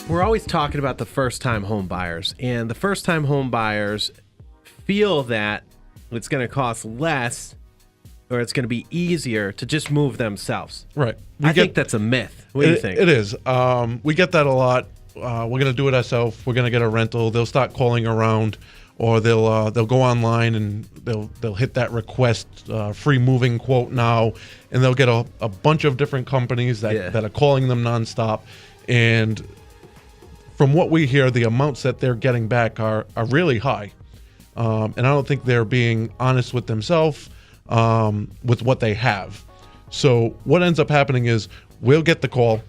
we're always talking about the first-time home buyers, and the first-time home buyers feel that it's going to cost less or it's going to be easier to just move themselves. Right. I think that's a myth. What do you think? It is. We get that a lot. We're going to do it ourselves. We're going to get a rental. They'll start calling around, or they'll go online and they'll hit that request free moving quote now, and they'll get a bunch of different companies that are calling them nonstop. And from what we hear, the amounts that they're getting back are really high. And I don't think they're being honest with themselves with what they have. So what ends up happening is we'll get the call,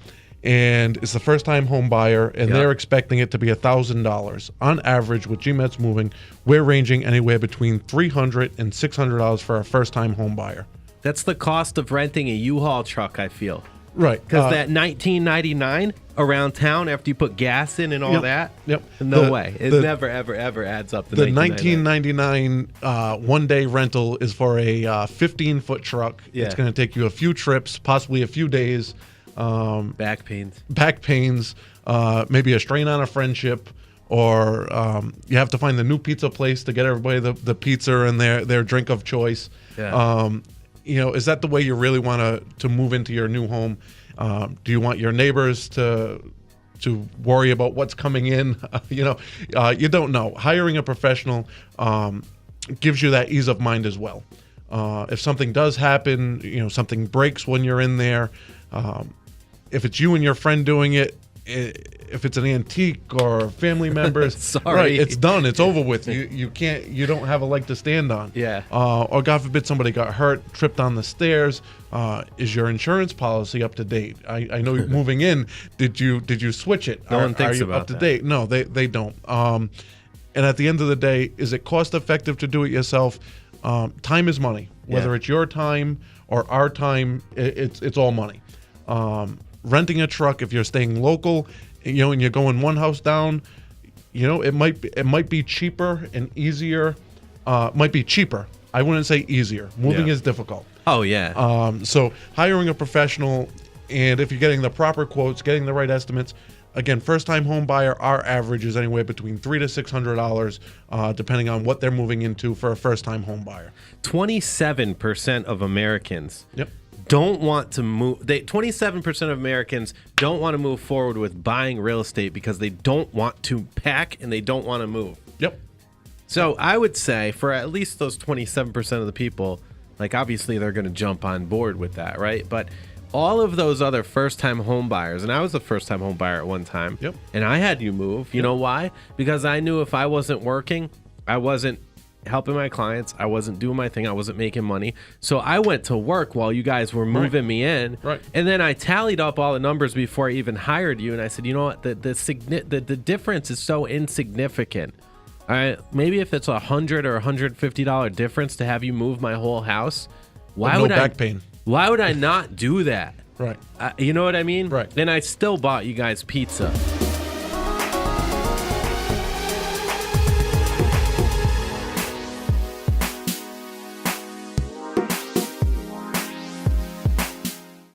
and it's the first-time home buyer, and they're expecting it to be $1,000. On average, with Gmetz Moving, we're ranging anywhere between $300 and $600 for a first-time home buyer. That's the cost of renting a U-Haul truck, I feel. Right. Because that $19.99 around town after you put gas in and all that, no way. It never, ever, ever adds up to the $19.99 one-day rental is for a 15-foot truck. Yeah. It's going to take you a few trips, possibly a few days. Back pains, maybe a strain on a friendship, or you have to find the new pizza place to get everybody the pizza and their drink of choice. Yeah. Is that the way you really want to move into your new home? Do you want your neighbors to worry about what's coming in? You don't know. Hiring a professional gives you that ease of mind as well. If something does happen, something breaks when you're in there. If it's you and your friend doing it, if it's an antique or family members, right, it's done. It's over with. You don't have a leg to stand on. Yeah. Or God forbid somebody got hurt, tripped on the stairs. Is your insurance policy up to date? I know you're moving in. Did you switch it? No one thinks about up to date? No, they don't. And at the end of the day, is it cost effective to do it yourself? Time is money. Whether it's your time or our time, it's all money. Renting a truck, if you're staying local, and you're going one house down, it might be cheaper and easier. Might be cheaper. I wouldn't say easier. Moving is difficult. Oh yeah. So hiring a professional, and if you're getting the proper quotes, getting the right estimates. Again, first-time home buyer, our average is anywhere between $300 to $600, depending on what they're moving into for a first-time home buyer. 27% of Americans. Don't want to move. 27% of Americans don't want to move forward with buying real estate because they don't want to pack and they don't want to move. Yep. So I would say for at least those 27% of the people, like obviously they're going to jump on board with that, right? But all of those other first-time home buyers, and I was a first-time home buyer at one time, and I had you move. You know why? Because I knew if I wasn't working, I wasn't helping my clients, I wasn't doing my thing, I wasn't making money. So I went to work while you guys were moving me in. Right. And then I tallied up all the numbers before I even hired you, and I said, you know what, the difference is so insignificant. All right, maybe if it's $100 or $150 difference to have you move my whole house, why would I not do that? Right. You know what I mean? Right. And I still bought you guys pizza.